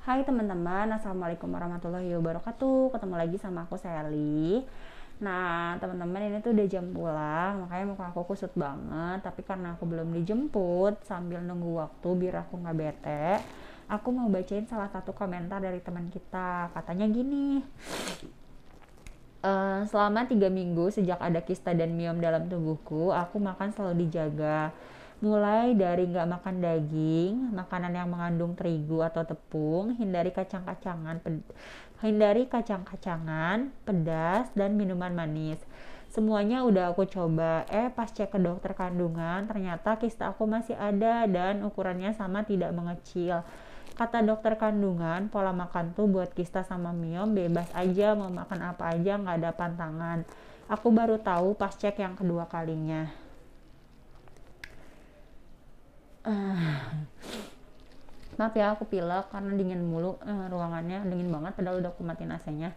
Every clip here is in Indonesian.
Hai teman-teman, Assalamualaikum warahmatullahi wabarakatuh. Ketemu lagi sama aku Sally. Nah teman-teman, ini tuh udah jam pulang, makanya muka aku kusut banget. Tapi karena aku belum dijemput, sambil nunggu waktu biar aku nggak bete, aku mau bacain salah satu komentar dari teman kita. Katanya gini, selama 3 minggu sejak ada kista dan miom dalam tubuhku, aku makan selalu dijaga. Mulai dari nggak makan daging, makanan yang mengandung terigu atau tepung, hindari kacang-kacangan, pedas, dan minuman manis. Semuanya udah aku coba. Pas cek ke dokter kandungan, ternyata kista aku masih ada dan ukurannya sama tidak mengecil. Kata dokter kandungan, pola makan tuh buat kista sama miom bebas aja, mau makan apa aja, nggak ada pantangan. Aku baru tahu pas cek yang kedua kalinya. Maaf ya, aku pilek karena dingin mulu, ruangannya dingin banget padahal udah aku matiin AC-nya.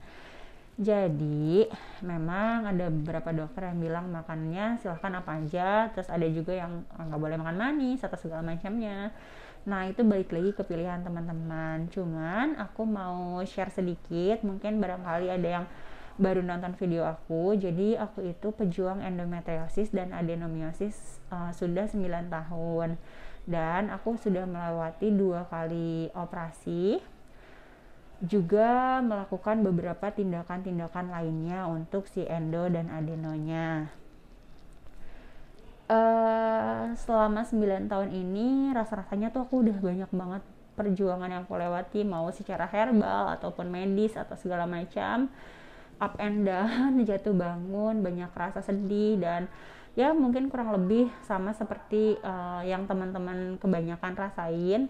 Jadi memang ada beberapa dokter yang bilang makannya silahkan apa aja, terus ada juga yang nggak boleh makan manis atau segala macamnya. Nah itu balik lagi ke pilihan teman-teman. Cuman aku mau share sedikit, mungkin barangkali ada yang baru nonton video aku. Jadi aku itu pejuang endometriosis dan adenomiosis sudah 9 tahun. Dan aku sudah melewati 2 kali operasi, juga melakukan beberapa tindakan-tindakan lainnya untuk si endo dan adenonya. Selama 9 tahun ini rasa-rasanya tuh aku udah banyak banget perjuangan yang aku lewati, mau secara herbal ataupun medis atau segala macam, up and down, jatuh bangun, banyak rasa sedih, dan ya mungkin kurang lebih sama seperti yang teman-teman kebanyakan rasain.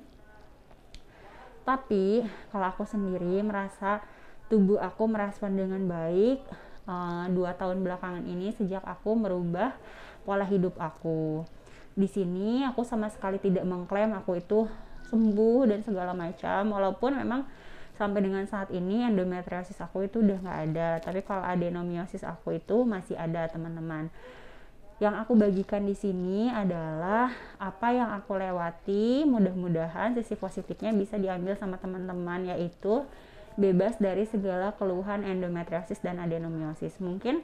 Tapi kalau aku sendiri merasa tubuh aku merespon dengan baik 2 tahun belakangan ini sejak aku merubah pola hidup aku. Di sini aku sama sekali tidak mengklaim aku itu sembuh dan segala macam, walaupun memang sampai dengan saat ini endometriosis aku itu udah nggak ada. Tapi kalau adenomiosis aku itu masih ada, teman-teman. Yang aku bagikan di sini adalah apa yang aku lewati. Mudah-mudahan sisi positifnya bisa diambil sama teman-teman, yaitu bebas dari segala keluhan endometriosis dan adenomiosis. Mungkin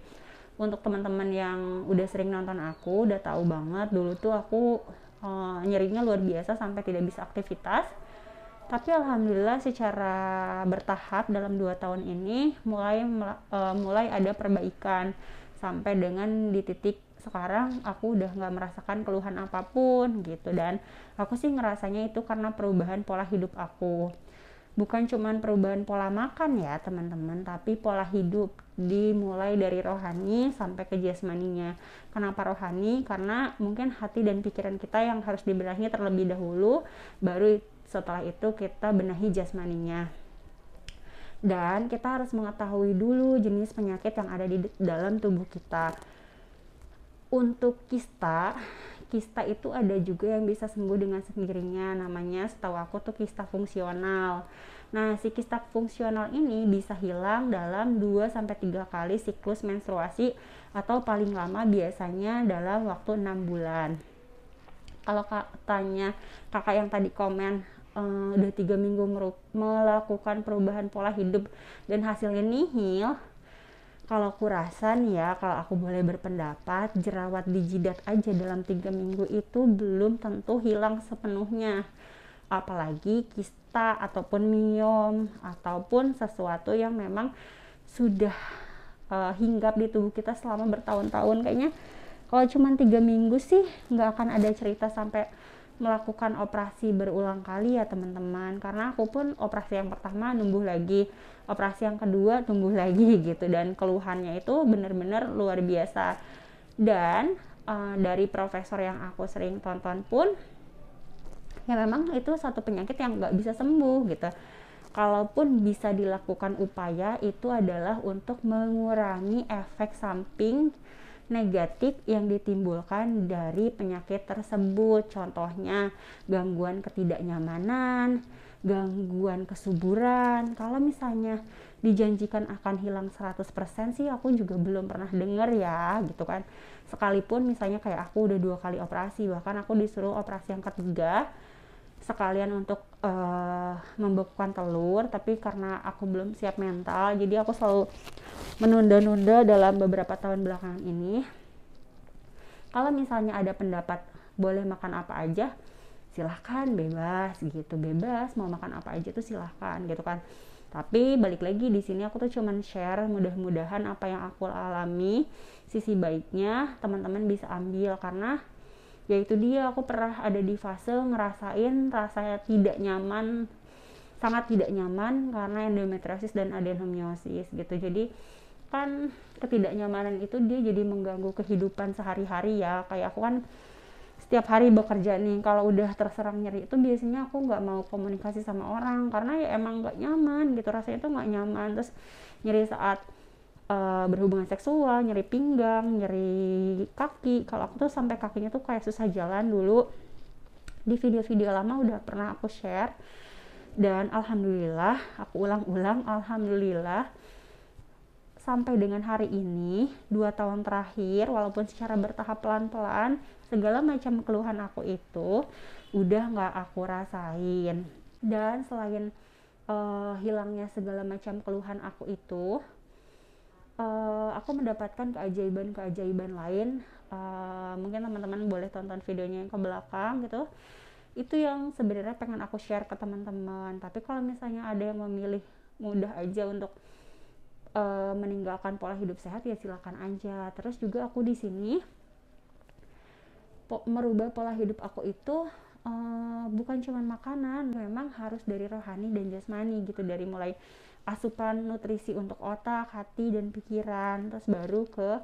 untuk teman-teman yang udah sering nonton aku udah tahu banget, dulu tuh aku nyerinya luar biasa sampai tidak bisa aktivitas. Tapi alhamdulillah secara bertahap dalam 2 tahun ini mulai ada perbaikan, sampai dengan di titik sekarang aku udah nggak merasakan keluhan apapun gitu. Dan aku sih ngerasanya itu karena perubahan pola hidup aku. Bukan cuman perubahan pola makan ya teman-teman, tapi pola hidup, dimulai dari rohani sampai ke jasmaninya. Kenapa rohani? Karena mungkin hati dan pikiran kita yang harus dibenahi terlebih dahulu, baru setelah itu kita benahi jasmaninya. Dan kita harus mengetahui dulu jenis penyakit yang ada di dalam tubuh kita. Untuk kista itu ada juga yang bisa sembuh dengan sendirinya, namanya setahu aku tuh kista fungsional. Nah, si kista fungsional ini bisa hilang dalam 2-3 kali siklus menstruasi, atau paling lama biasanya dalam waktu 6 bulan. Kalau katanya kakak yang tadi komen udah 3 minggu melakukan perubahan pola hidup dan hasilnya nihil, kalau aku rasa nih ya, kalau aku boleh berpendapat, jerawat di jidat aja dalam 3 minggu itu belum tentu hilang sepenuhnya. Apalagi kista ataupun miom ataupun sesuatu yang memang sudah hinggap di tubuh kita selama bertahun-tahun. Kayaknya kalau cuma 3 minggu sih nggak akan ada cerita sampai melakukan operasi berulang kali ya teman-teman. Karena aku pun operasi yang pertama numbuh lagi, operasi yang kedua tumbuh lagi gitu, dan keluhannya itu benar-benar luar biasa. Dan dari profesor yang aku sering tonton pun ya memang itu satu penyakit yang nggak bisa sembuh gitu. Kalaupun bisa dilakukan upaya, itu adalah untuk mengurangi efek samping negatif yang ditimbulkan dari penyakit tersebut. Contohnya gangguan ketidaknyamanan, gangguan kesuburan. Kalau misalnya dijanjikan akan hilang 100% sih aku juga belum pernah dengar ya gitu kan. Sekalipun misalnya kayak aku udah 2 kali operasi, bahkan aku disuruh operasi yang ketiga, sekalian untuk membekukan telur, tapi karena aku belum siap mental, jadi aku selalu menunda-nunda dalam beberapa tahun belakangan ini. Kalau misalnya ada pendapat boleh makan apa aja, silahkan, bebas gitu, bebas mau makan apa aja tuh silahkan gitu kan. Tapi balik lagi di sini aku tuh cuman share, mudah-mudahan apa yang aku alami sisi baiknya teman-teman bisa ambil, karena yaitu dia, aku pernah ada di fase ngerasain rasanya tidak nyaman, sangat tidak nyaman karena endometriosis dan adenomyosis gitu. Jadi kan ketidaknyamanan itu dia jadi mengganggu kehidupan sehari-hari ya. Kayak aku kan setiap hari bekerja nih, kalau udah terserang nyeri itu biasanya aku nggak mau komunikasi sama orang karena ya emang nggak nyaman gitu, rasanya itu nggak nyaman. Terus nyeri saat berhubungan seksual, nyeri pinggang, nyeri kaki. Kalau aku tuh sampai kakinya tuh kayak susah jalan dulu. Di video-video lama udah pernah aku share, dan alhamdulillah, aku ulang-ulang, alhamdulillah sampai dengan hari ini 2 tahun terakhir, walaupun secara bertahap pelan-pelan, segala macam keluhan aku itu udah nggak aku rasain. Dan selain hilangnya segala macam keluhan aku itu, aku mendapatkan keajaiban-keajaiban lain. Mungkin teman-teman boleh tonton videonya yang ke belakang gitu. Itu yang sebenarnya pengen aku share ke teman-teman. Tapi kalau misalnya ada yang memilih mudah aja untuk meninggalkan pola hidup sehat, ya silakan aja. Terus juga aku di sini merubah pola hidup aku itu bukan cuma makanan, memang harus dari rohani dan jasmani gitu, dari mulai asupan nutrisi untuk otak, hati, dan pikiran, terus baru ke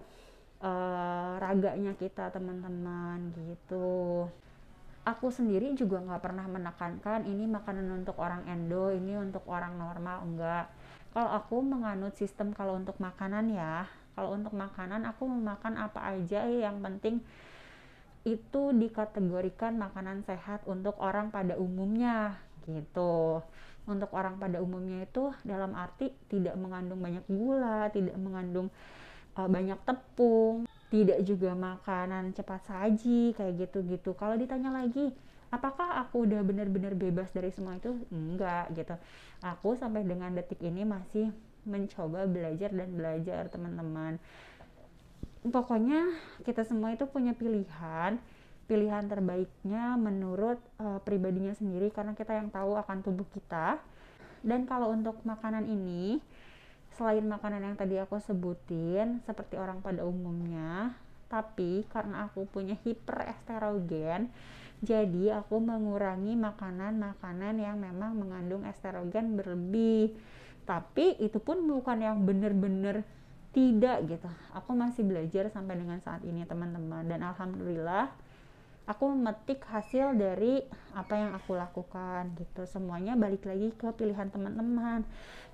raganya kita teman-teman gitu. Aku sendiri juga nggak pernah menekankan ini makanan untuk orang endo, ini untuk orang normal, enggak. Kalau aku menganut sistem, kalau untuk makanan ya, kalau untuk makanan aku memakan apa aja yang penting itu dikategorikan makanan sehat untuk orang pada umumnya gitu. Untuk orang pada umumnya itu dalam arti tidak mengandung banyak gula, tidak mengandung banyak tepung, tidak juga makanan cepat saji kayak gitu-gitu. Kalau ditanya lagi, apakah aku udah benar-benar bebas dari semua itu? Enggak gitu. Aku sampai dengan detik ini masih mencoba belajar dan belajar, teman-teman. Pokoknya kita semua itu punya pilihan terbaiknya menurut pribadinya sendiri, karena kita yang tahu akan tubuh kita. Dan kalau untuk makanan ini, selain makanan yang tadi aku sebutin seperti orang pada umumnya, tapi karena aku punya hiperestrogen, jadi aku mengurangi makanan-makanan yang memang mengandung estrogen berlebih. Tapi itu pun bukan yang bener-bener tidak gitu. Aku masih belajar sampai dengan saat ini, teman-teman. Dan alhamdulillah aku memetik hasil dari apa yang aku lakukan gitu. Semuanya balik lagi ke pilihan teman-teman.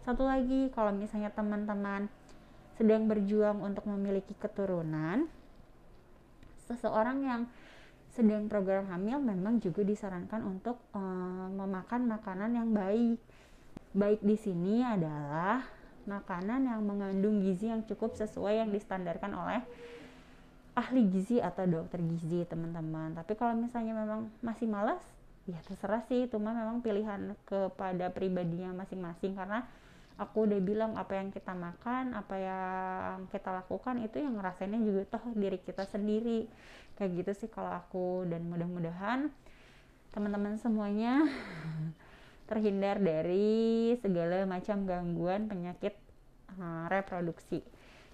Satu lagi, kalau misalnya teman-teman sedang berjuang untuk memiliki keturunan, seseorang yang sedang program hamil memang juga disarankan untuk memakan makanan yang baik. Baik di sini adalah makanan yang mengandung gizi yang cukup sesuai yang distandarkan oleh ahli gizi atau dokter gizi, teman-teman. Tapi kalau misalnya memang masih malas, ya terserah sih, itu mah memang pilihan kepada pribadinya masing-masing. Karena aku udah bilang, apa yang kita makan, apa yang kita lakukan itu yang ngerasainnya juga toh diri kita sendiri. Kayak gitu sih kalau aku. Dan mudah-mudahan teman-teman semuanya terhindar dari segala macam gangguan penyakit reproduksi.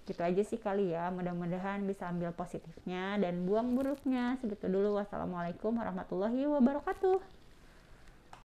Gitu aja sih kali ya, mudah-mudahan bisa ambil positifnya dan buang buruknya. Segitu dulu, wassalamualaikum warahmatullahi wabarakatuh.